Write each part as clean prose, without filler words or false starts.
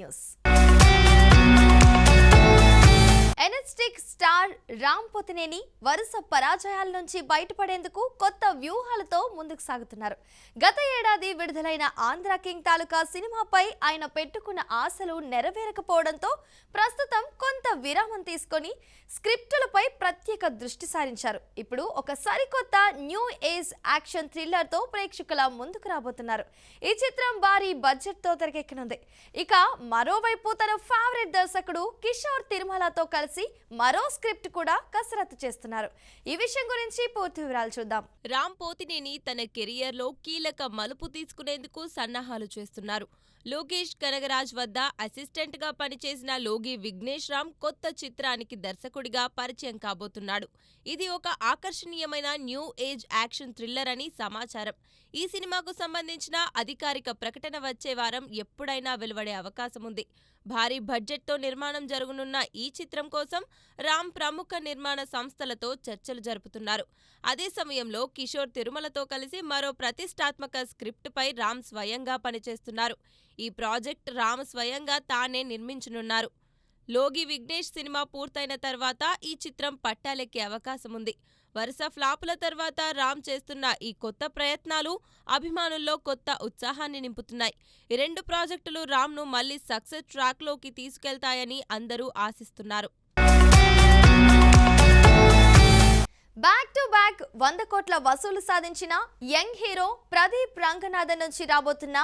News. Energetic star Ram Pothineni వరుస పరాజయాల నుంచి బయటపడేందుకు కొత్త వ్యూహాలతో ముందుకు సాగుతున్నారు. గత ఏడాది విడుదలైన ఆంధ్ర కింగ్ తాలూకా సినిమాపై ఆయన పెట్టుకున్న ఆశలు నెరవేరకపోవడంతో ప్రస్తుతం కొంత విరామం తీసుకొని స్క్రిప్టులపై ప్రత్యేక దృష్టి సారించారు. ఇప్పుడు ఒక సరికొత్త న్యూ ఏజ్ యాక్షన్ థ్రిల్లర్ తో ప్రేక్షకుల ముందుకు రాబోతున్నారు. ఈ చిత్రం భారీ బడ్జెట్ తో తెరకెక్కనుంది. ఇక మరోవైపు తన ఫేవరెట్ దర్శకుడు కిషోర్ తిరుమలతో కలిసి మరో స్క్రిప్ట్ కూడా కసరత్తు చేస్తున్నారు. ఈ విషయం గురించి పూర్తి వివరాలు చూద్దాం. రామ్ పోతినేని తన కెరియర్ లో కీలక మలుపు తీసుకునేందుకు సన్నాహాలు చేస్తున్నారు. లోకేష్ కనగరాజ్ వద్ద అసిస్టెంట్ గా పనిచేసిన లోగి విఘ్నేష్ రామ్ కొత్త చిత్రానికి దర్శకుడిగా పరిచయం కాబోతున్నాడు. ఇది ఒక ఆకర్షణీయమైన న్యూ ఏజ్ యాక్షన్ థ్రిల్లర్ అని సమాచారం. ఈ సినిమాకు సంబంధించిన అధికారిక ప్రకటన వచ్చే వారం ఎప్పుడైనా వెలువడే అవకాశం ఉంది. భారీ బడ్జెట్తో నిర్మాణం జరగనున్న ఈ చిత్రం కోసం రామ్ ప్రముఖ నిర్మాణ సంస్థలతో చర్చలు జరుపుతున్నారు. అదే సమయంలో కిషోర్ తిరుమలతో కలిసి మరో ప్రతిష్టాత్మక స్క్రిప్టుపై రామ్ స్వయంగా పనిచేస్తున్నారు. ఈ ప్రాజెక్ట్ రామ్ స్వయంగా తానే నిర్మించనున్నారు. లోగి విఘ్నేష్ సినిమా పూర్తయిన తర్వాత ఈ చిత్రం పట్టాలెక్కే అవకాశముంది. వరుస ఫ్లాపుల తర్వాత రామ్ చేస్తున్న ఈ కొత్త ప్రయత్నాలు అభిమానుల్లో కొత్త ఉత్సాహాన్ని నింపుతున్నాయి. ఈ రెండు ప్రాజెక్టులు రామ్ను మళ్లీ సక్సెస్ ట్రాక్లోకి తీసుకెళ్తాయని అందరూ ఆశిస్తున్నారు. బ్యాక్ టు బ్యాక్ 100 కోట్ల వసూలు సాధించిన యంగ్ హీరో ప్రదీప్ రంగనాథన్ నుంచి రాబోతున్న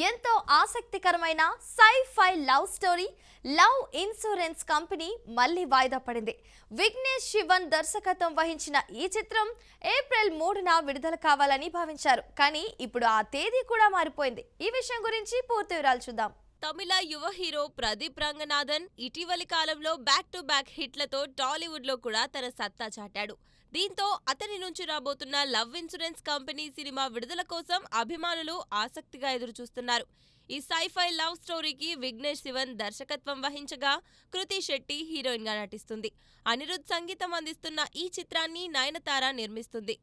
ఎంతో ఆసక్తికరమైన sci fi love story love insurance company మళ్లీ వాయిదా పడింది. విఘ్నేష్ శివన్ దర్శకత్వం వహించిన ఈ చిత్రం ఏప్రిల్ 3న విడుదల కావాలని భావించారు. కానీ ఇప్పుడు ఆ తేదీ కూడా మారిపోయింది. ఈ విషయం గురించి పూర్తి వివరాలు చూద్దాం. తమిళ యువ హీరో ప్రదీప్ రంగనాథన్ ఇటీవలి కాలంలో బ్యాక్ టు బ్యాక్ హిట్లతో టాలీవుడ్ లో కూడా తన సత్తా చాటాడు. దీంతో అతని నుంచి రాబోతున్న లవ్ ఇన్సూరెన్స్ కంపెనీ సినిమా విడుదల కోసం అభిమానులు ఆసక్తిగా ఎదురుచూస్తున్నారు. ఈ సై-ఫై లవ్ స్టోరీకి విఘ్నేష్ శివన్ దర్శకత్వం వహించగా కృతి శెట్టి హీరోయిన్ గా నటిస్తుంది. అనిరుద్ సంగీతం అందిస్తున్న ఈ చిత్రాన్ని నయనతార నిర్మిస్తుంది.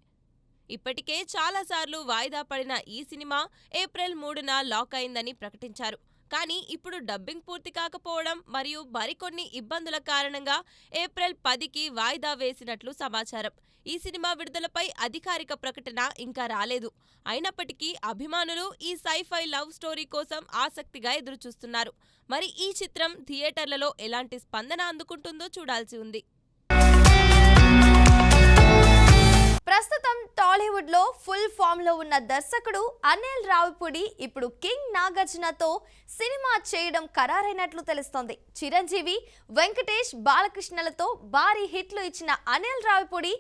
ఇప్పటికే చాలాసార్లు వాయిదా పడిన ఈ సినిమా ఏప్రిల్ 3న లాక్ అయిందని ప్రకటించారు. కానీ ఇప్పుడు డబ్బింగ్ పూర్తి కాకపోవడం మరియు మరికొన్ని ఇబ్బందుల కారణంగా ఏప్రిల్ 10కి వాయిదా వేసినట్లు సమాచారం. ఈ సినిమా విడుదలపై అధికారిక ప్రకటన ఇంకా రాలేదు. అయినప్పటికీ అభిమానులు ఈ సై-ఫై లవ్ స్టోరీ కోసం ఆసక్తిగా ఎదురుచూస్తున్నారు. మరి ఈ చిత్రం థియేటర్లలో ఎలాంటి స్పందన అందుకుంటుందో చూడాల్సి ఉంది. ప్రస్తుతం టాలీవుడ్ లో ఫుల్ ఫామ్ లో ఉన్న దర్శకుడు అనిల్ రావిపూడి ఇప్పుడు కింగ్ నాగార్జునతో సినిమా చేయడం ఖరారైనట్లు తెలుస్తోంది. చిరంజీవి, వెంకటేష్, బాలకృష్ణలతో భారీ హిట్లు ఇచ్చిన అనిల్ రావిపూడి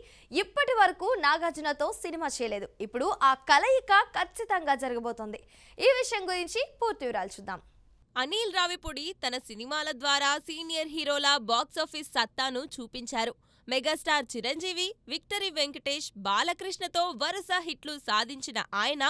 ఇప్పటి వరకు నాగార్జునతో సినిమా చేయలేదు. ఇప్పుడు ఆ కలయిక ఖచ్చితంగా జరగబోతోంది. ఈ విషయం గురించి పూర్తి వివరాలు చూద్దాం. అనిల్ రావిపూడి తన సినిమాల ద్వారా సీనియర్ హీరోల బాక్సాఫీస్ సత్తాను చూపించారు. మెగాస్టార్ చిరంజీవి, విక్టరీ వెంకటేష్, బాలకృష్ణతో వరుస హిట్లు సాధించిన ఆయన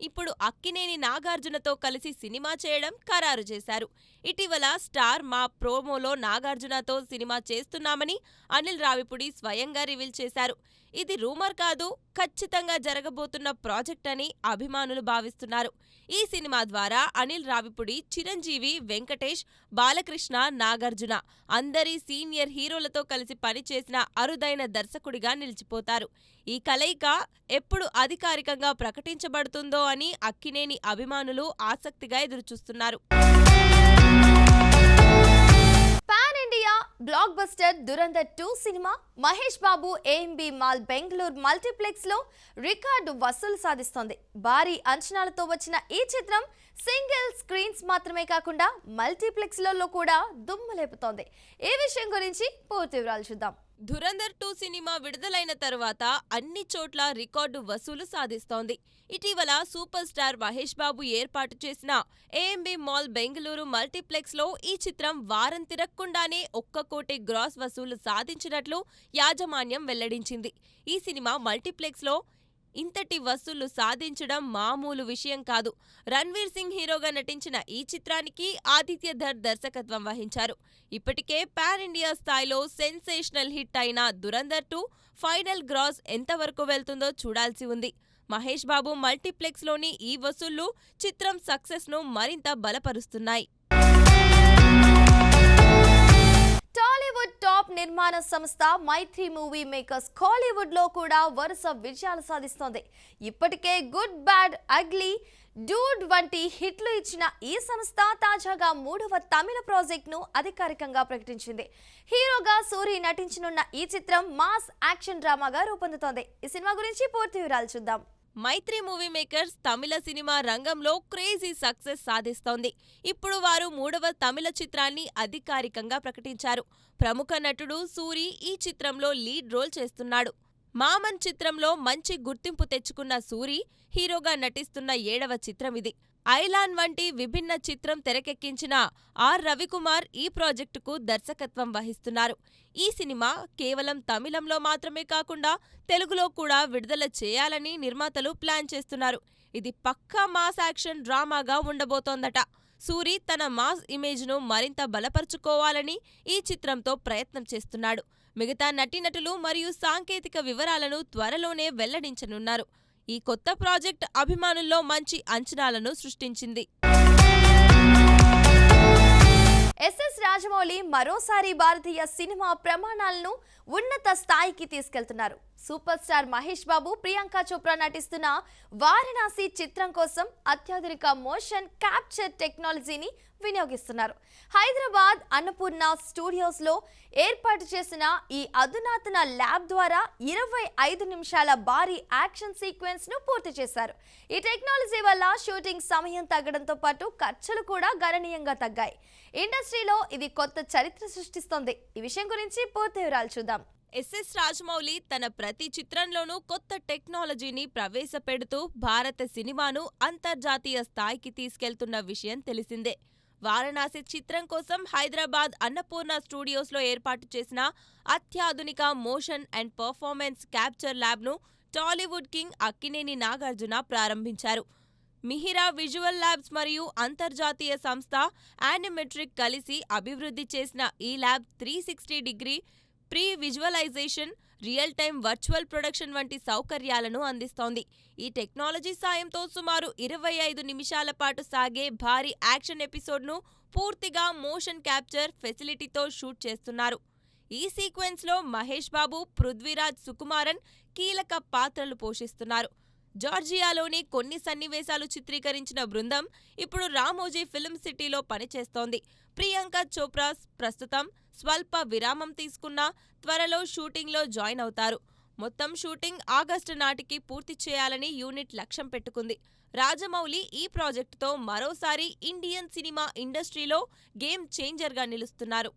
ఇప్పుడు అక్కినేని నాగార్జునతో కలిసి సినిమా చేయడం ఖరారు చేశారు. ఇటీవల స్టార్ మా ప్రోమోలో నాగార్జునతో సినిమా చేస్తున్నామని అనిల్ రావిపూడి స్వయంగా రివీల్ చేశారు. ఇది రూమర్ కాదు, ఖచ్చితంగా జరగబోతున్న ప్రాజెక్ట్ అని అభిమానులు భావిస్తున్నారు. ఈ సినిమా ద్వారా అనిల్ రావిపూడి చిరంజీవి, వెంకటేష్, బాలకృష్ణ, నాగార్జున అందరి సీనియర్ హీరోలతో కలిసి పనిచేసిన అరుదైన దర్శకుడిగా నిలిచిపోతారు. ఈ కలయిక ఎప్పుడు అధికారికంగా ప్రకటించబడుతుందో అని అక్కినేని అభిమానులు ఆసక్తిగా ఎదురుచూస్తున్నారు. Pan India blockbuster Dhurandhar 2 cinema Mahesh Babu AMB mall Bengaluru multiplex లో రికార్డు వసూలు సాధిస్తోంది. భారీ అంచనాలతో వచ్చిన ఈ చిత్రం సింగిల్ స్క్రీన్స్ మాత్రమే కాకుండా మల్టీప్లెక్స్ లలో కూడా దుమ్ములేపుతోంది. ఈ విషయం గురించి పూర్తి వివరాలు చూద్దాం. దురంధర్ 2 సినిమా విడుదలైన తరువాత అన్ని చోట్ల రికార్డు వసూలు సాధిస్తోంది. ఇటీవల సూపర్ స్టార్ మహేష్ బాబు ఏర్పాటు చేసిన ఏఎంబీ మాల్ బెంగళూరు మల్టీప్లెక్స్ లో ఈ చిత్రం వారం తిరగకుండానే 1 కోటి గ్రాస్ వసూలు సాధించినట్లు యాజమాన్యం వెల్లడించింది. ఈ సినిమా మల్టీప్లెక్స్ లో ఇంతటి వసూళ్లు సాధించడం మామూలు విషయం కాదు. రణ్వీర్ సింగ్ హీరోగా నటించిన ఈ చిత్రానికి ఆదిత్య ధర్ దర్శకత్వం వహించారు. ఇప్పటికే పాన్ ఇండియా స్థాయిలో సెన్సేషనల్ హిట్ అయిన దురంధర్ 2 ఫైనల్ గ్రాస్ ఎంతవరకు వెళ్తుందో చూడాల్సి ఉంది. మహేష్ బాబు మల్టీప్లెక్స్లోని ఈ వసూళ్లు చిత్రం సక్సెస్ను మరింత బలపరుస్తున్నాయి. టాలీవుడ్ టాప్ నిర్మాణ సంస్థ మైత్రి మూవీ మేకర్స్ కాలీవుడ్ లో కూడా వరుస విజయాలు సాధిస్తోంది. ఇప్పటికే గుడ్ బ్యాడ్ అగ్లీ, డూడ్ వంటి హిట్లు ఇచ్చిన ఈ సంస్థ తాజాగా 3వ తమిళ ప్రాజెక్ట్ ను అధికారికంగా ప్రకటించింది. హీరోగా సూరి నటించనున్న ఈ చిత్రం మాస్ యాక్షన్ డ్రామాగా రూపొందుతోంది. ఈ సినిమా గురించి పూర్తి వివరాలు చూద్దాం. మైత్రి మూవీ మేకర్స్ తమిళ సినిమా రంగంలో క్రేజీ సక్సెస్ సాధిస్తోంది. ఇప్పుడు వారు 3వ తమిళ చిత్రాన్ని అధికారికంగా ప్రకటించారు. ప్రముఖ నటుడు సూరి ఈ చిత్రంలో లీడ్ రోల్ చేస్తున్నాడు. మామన్ చిత్రంలో మంచి గుర్తింపు తెచ్చుకున్న సూరి హీరోగా నటిస్తున్న 7వ చిత్రం ఇది. ఐలాన్ వంటి విభిన్న చిత్రం తెరకెక్కించిన ఆర్ రవికుమార్ ఈ ప్రాజెక్టుకు దర్శకత్వం వహిస్తున్నారు. ఈ సినిమా కేవలం తమిళంలో మాత్రమే కాకుండా తెలుగులో కూడా విడుదల చేయాలని నిర్మాతలు ప్లాన్ చేస్తున్నారు. ఇది పక్కా మాస్ యాక్షన్ డ్రామాగా ఉండబోతోందట. సూరి తన మాస్ ఇమేజ్ను మరింత బలపరుచుకోవాలని ఈ చిత్రంతో ప్రయత్నం చేస్తున్నాడు. మిగతా నటీనటులు మరియు సాంకేతిక వివరాలను త్వరలోనే వెల్లడించనున్నారు. ఈ కొత్త ప్రాజెక్ట్ అభిమానుల్లో మంచి అంచనాలను సృష్టించింది. ఎస్ఎస్ రాజమౌళి మరోసారి భారతీయ సినిమా ప్రమాణాలను ఉన్నత స్థాయికి తీసుకెళ్తున్నారు. సూపర్ స్టార్ మహేష్ బాబు, ప్రియాంక చోప్రా నటిస్తున్న వారణాసి చిత్రం కోసం అత్యాధునిక మోషన్ క్యాప్చర్ టెక్నాలజీని వినియోగిస్తున్నారు. హైదరాబాద్ అన్నపూర్ణ స్టూడియోస్ లో ఏర్పాటు చేసిన ఈ అధునాతన ల్యాబ్ ద్వారా 25 నిమిషాల భారీ యాక్షన్ సీక్వెన్స్ ను పూర్తి చేశారు. ఈ టెక్నాలజీ వల్ల షూటింగ్ సమయం తగ్గడంతో పాటు ఖర్చులు కూడా గణనీయంగా తగ్గాయి. ఇండస్ట్రీలో ఇది కొత్త చరిత్ర సృష్టిస్తోంది. ఈ విషయం గురించి పూర్తి వివరాలు చూద్దాం. ఎస్ఎస్ రాజమౌళి తన ప్రతి చిత్రంలోనూ కొత్త టెక్నాలజీని ప్రవేశపెడుతూ భారత సినిమాను అంతర్జాతీయ స్థాయికి తీసుకెళ్తున్న విషయం తెలిసిందే. వారణాసి చిత్రం కోసం హైదరాబాద్ అన్నపూర్ణ స్టూడియోస్లో ఏర్పాటు చేసిన అత్యాధునిక మోషన్ అండ్ పర్ఫార్మెన్స్ క్యాప్చర్ ల్యాబ్ను టాలీవుడ్ కింగ్ అక్కినేని నాగార్జున ప్రారంభించారు. మిహిరా విజువల్ ల్యాబ్స్ మరియు అంతర్జాతీయ సంస్థ యానిమెట్రిక్ కలిసి అభివృద్ధి చేసిన ఈ lab 360 degree pre visualization, real time virtual production వంటి సౌకర్యాలను అందిస్తోంది. ఈ టెక్నాలజీ సాయంతో సుమారు 25 నిమిషాల పాటు సాగే భారీ యాక్షన్ ఎపిసోడ్ను పూర్తిగా మోషన్ క్యాప్చర్ ఫెసిలిటీతో షూట్ చేస్తున్నారు. ఈ సీక్వెన్స్లో మహేష్ బాబు, పృథ్వీరాజ్ సుకుమారన్ కీలక పాత్రలు పోషిస్తున్నారు. జార్జియాలోని కొన్ని సన్నివేశాలు చిత్రీకరించిన బృందం ఇప్పుడు రామోజీ ఫిల్మ్ సిటీలో పనిచేస్తోంది. ప్రియాంక చోప్రా ప్రస్తుతం స్వల్ప విరామం తీసుకున్నా త్వరలో షూటింగ్లో జాయిన్ అవుతారు. మొత్తం షూటింగ్ ఆగస్టు నాటికి పూర్తి చేయాలని యూనిట్ లక్ష్యం పెట్టుకుంది. రాజమౌళి ఈ ప్రాజెక్టుతో మరోసారి ఇండియన్ సినిమా ఇండస్ట్రీలో గేమ్ చేంజర్గా నిలుస్తున్నారు.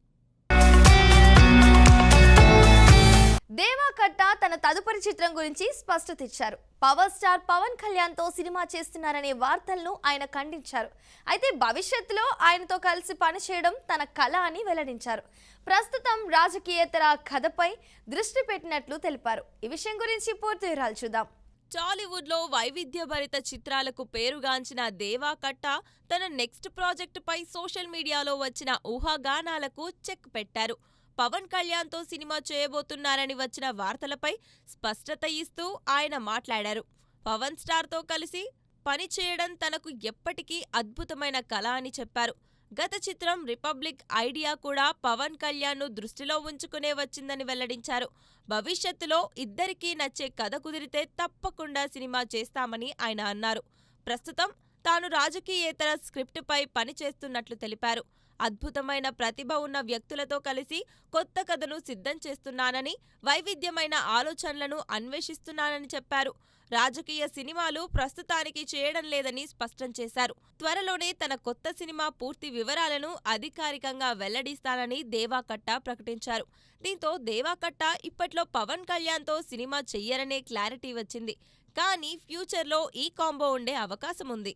దేవా కట్ట తన తదుపరి చిత్రం గురించి స్పష్టత ఇచ్చారు. పవర్ స్టార్ పవన్ కళ్యాణ్ తో సినిమా చేస్తున్నారనే వార్తలను ఆయన ఖండించారు. అయితే భవిష్యత్తులో ఆయనతో కలిసి పనిచేయడం తన కల అని వెల్లడించారు. ప్రస్తుతం రాజకీయేతర కథపై దృష్టి పెట్టినట్లు తెలిపారు. ఈ విషయం గురించి పూర్తి వివరాలు చూద్దాం. టాలీవుడ్లో వైవిధ్యభరిత చిత్రాలకు పేరుగాంచిన దేవా కట్ట తన నెక్స్ట్ ప్రాజెక్టుపై సోషల్ మీడియాలో వచ్చిన ఊహాగానాలకు చెక్ పెట్టారు. పవన్ కళ్యాణ్తో సినిమా చేయబోతున్నారని వచ్చిన వార్తలపై స్పష్టత ఇస్తూ ఆయన మాట్లాడారు. పవన్ స్టార్తో కలిసి పనిచేయడం తనకు ఎప్పటికీ అద్భుతమైన కల అని చెప్పారు. గత చిత్రం రిపబ్లిక్ ఐడియా కూడా పవన్ కళ్యాణ్ను దృష్టిలో ఉంచుకునే వచ్చిందని వెల్లడించారు. భవిష్యత్తులో ఇద్దరికీ నచ్చే కథ కుదిరితే తప్పకుండా సినిమా చేస్తామని ఆయన అన్నారు. ప్రస్తుతం తాను రాజకీయేతర స్క్రిప్టుపై పనిచేస్తున్నట్లు తెలిపారు. అద్భుతమైన ప్రతిభ ఉన్న వ్యక్తులతో కలిసి కొత్త కథను సిద్ధం చేస్తున్నానని, వైవిధ్యమైన ఆలోచనలను అన్వేషిస్తున్నానని చెప్పారు. రాజకీయ సినిమాలు ప్రస్తుతానికి చేయడం లేదని స్పష్టం చేశారు. త్వరలోనే తన కొత్త సినిమా పూర్తి వివరాలను అధికారికంగా వెల్లడిస్తానని దేవా కట్ట ప్రకటించారు. దీంతో దేవా కట్ట ఇప్పట్లో పవన్ కళ్యాణ్తో సినిమా చెయ్యరనే క్లారిటీ వచ్చింది. కానీ ఫ్యూచర్లో ఈ కాంబో ఉండే అవకాశం ఉంది.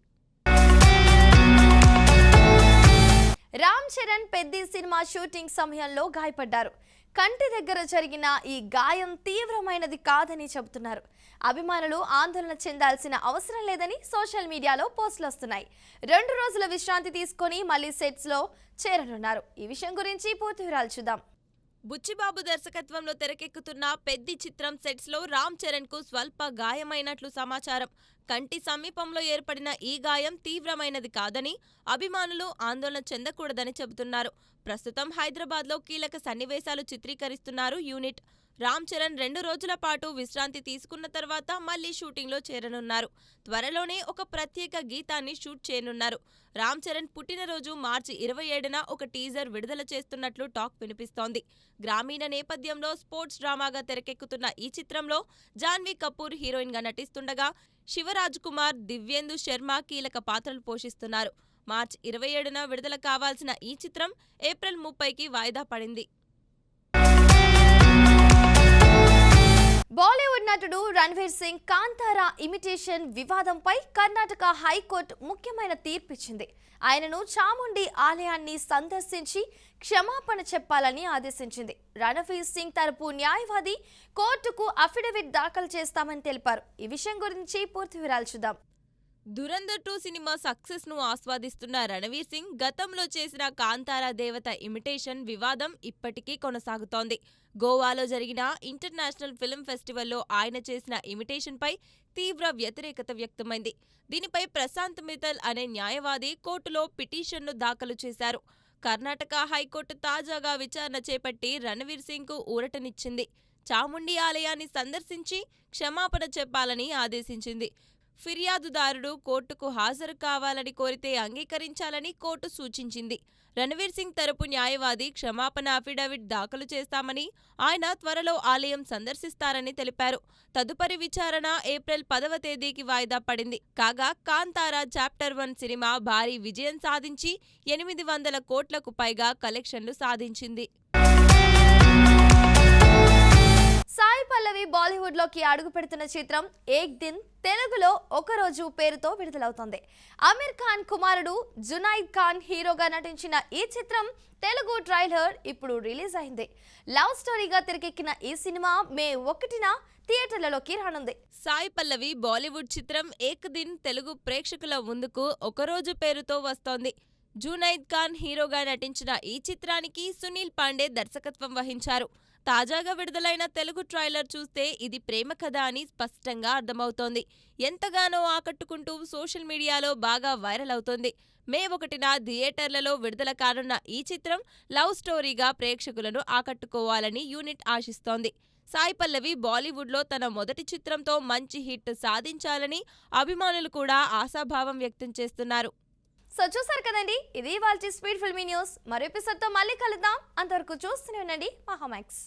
రామ్ చరణ్ పెద్ది సినిమా షూటింగ్ సమయంలో గాయపడ్డారు. కంటి దగ్గర జరిగిన ఈ గాయం తీవ్రమైనది కాదని చెబుతున్నారు. అభిమానులు ఆందోళన చెందాల్సిన అవసరం లేదని సోషల్ మీడియాలో పోస్టులు వస్తున్నాయి. 2 రోజుల విశ్రాంతి తీసుకొని మళ్లీ సెట్స్ లో చేరనున్నారు. ఈ విషయం గురించి పూర్తి వివరాలు చూద్దాం. బుచ్చిబాబు దర్శకత్వంలో తెరకెక్కుతున్న పెద్ది చిత్రం సెట్స్ లో రామ్ చరణ్ కు స్వల్ప గాయమైనట్లు సమాచారం. కంటి సమీపంలో ఏర్పడిన ఈ గాయం తీవ్రమైనది కాదని, అభిమానులు ఆందోళన చెందకూడదని చెబుతున్నారు. ప్రస్తుతం హైదరాబాద్ లో కీలక సన్నివేశాలు చిత్రీకరిస్తున్నారు యూనిట్. రామ్ చరణ్ 2 రోజుల పాటు విశ్రాంతి తీసుకున్న తర్వాత మళ్లీ షూటింగ్ లో చేరనున్నారు. త్వరలోనే ఒక ప్రత్యేక గీతాన్ని షూట్ చేయనున్నారు. రామ్ చరణ్ పుట్టినరోజు మార్చి 27న ఒక టీజర్ విడుదల చేస్తున్నట్లు టాక్ వినిపిస్తోంది. గ్రామీణ నేపథ్యంలో స్పోర్ట్స్ డ్రామాగా తెరకెక్కుతున్న ఈ చిత్రంలో జాన్వీ కపూర్ హీరోయిన్ గా నటిస్తుండగా, శివరాజ్ కుమార్, దివ్యేందు శర్మ కీలక పాత్రలు పోషిస్తున్నారు. మార్చి 27న విడుదల కావాల్సిన ఈ చిత్రం ఏప్రిల్ 30కి వాయిదా పడింది. బాలీవుడ్ నటుడు రణ్వీర్ సింగ్ కాంతారా ఇమిటేషన్ వివాదంపై కర్ణాటక హైకోర్టు ముఖ్యమైన తీర్పిచ్చింది. ఆయనను చాముండి ఆలయాన్ని సందర్శించి క్షమాపణ చెప్పాలని ఆదేశించింది. రణ్వీర్ సింగ్ తరపు న్యాయవాది కోర్టుకు అఫిడవిట్ దాఖలు చేస్తామని తెలిపారు. ఈ విషయం గురించి పూర్తి వివరాలు చూద్దాం. ధురంధర్ 2 సినిమా సక్సెస్ ను ఆస్వాదిస్తున్న రణవీర్ సింగ్ గతంలో చేసిన కాంతారా దేవత ఇమిటేషన్ వివాదం ఇప్పటికీ కొనసాగుతోంది. గోవాలో జరిగిన ఇంటర్నేషనల్ ఫిల్మ్ ఫెస్టివల్లో ఆయన చేసిన ఇమిటేషన్ పై తీవ్ర వ్యతిరేకత వ్యక్తమైంది. దీనిపై ప్రశాంత్ మిత్తల్ అనే న్యాయవాది కోర్టులో పిటిషన్ను దాఖలు చేశారు. కర్ణాటక హైకోర్టు తాజాగా విచారణ చేపట్టి రణవీర్ సింగ్ కు ఊరటనిచ్చింది. చాముండి ఆలయాన్ని సందర్శించి క్షమాపణ చెప్పాలని ఆదేశించింది. ఫిర్యాదుదారుడు కోర్టుకు హాజరు కావాలని కోరితే అంగీకరించాలని కోర్టు సూచించింది. రణ్వీర్ సింగ్ తరపు న్యాయవాది క్షమాపణ అఫిడవిట్ దాఖలు చేస్తామని, ఆయన త్వరలో ఆలయం సందర్శిస్తారని తెలిపారు. తదుపరి విచారణ ఏప్రిల్ 10వ తేదీకి వాయిదా పడింది. కాగా కాంతారా చాప్టర్ 1 సినిమా భారీ విజయం సాధించి 800 కోట్లకు పైగా కలెక్షన్లు సాధించింది. సాయి పల్లవి బాలీవుడ్ లోకి అడుగు పెడుతున్న చిత్రం ఏక్ దిన్ తెలుగులో ఒకరోజు పేరుతో విడుదలవుతోంది. అమీర్ ఖాన్ కుమారుడు జునైద్ ఖాన్ హీరోగా నటించిన ఈ చిత్రం తెలుగు ట్రైలర్ ఇప్పుడు రిలీజ్ అయింది. లవ్ స్టోరీగా తెరకెక్కిన ఈ సినిమా మే 1న థియేటర్లలోకి రానుంది. సాయి పల్లవి బాలీవుడ్ చిత్రం ఏక్ దిన్ తెలుగు ప్రేక్షకుల ముందుకు ఒకరోజు పేరుతో వస్తోంది. జునైద్ ఖాన్ హీరోగా నటించిన ఈ చిత్రానికి సునీల్ పాండే దర్శకత్వం వహించారు. తాజాగా విడుదలైన తెలుగు ట్రైలర్ చూస్తే ఇది ప్రేమ కథ అని స్పష్టంగా అర్థమవుతోంది. ఎంతగానో ఆకట్టుకుంటూ సోషల్ మీడియాలో బాగా వైరల్ అవుతోంది. మే 1న థియేటర్లలో విడుదల కానున్న ఈ చిత్రం లవ్ స్టోరీగా ప్రేక్షకులను ఆకట్టుకోవాలని యూనిట్ ఆశిస్తోంది. సాయి పల్లవి బాలీవుడ్లో తన మొదటి చిత్రంతో మంచి హిట్ సాధించాలని అభిమానులు కూడా ఆశాభావం వ్యక్తం చేస్తున్నారు. సో చూసారు కదండి, ఇది ఇవాల్టి స్పీడ్ ఫిల్మీ న్యూస్. మరో ఎపిసోడ్తో మళ్ళీ కలుద్దాం. అంతవరకు చూస్తూనే ఉండండి మహామాక్స్.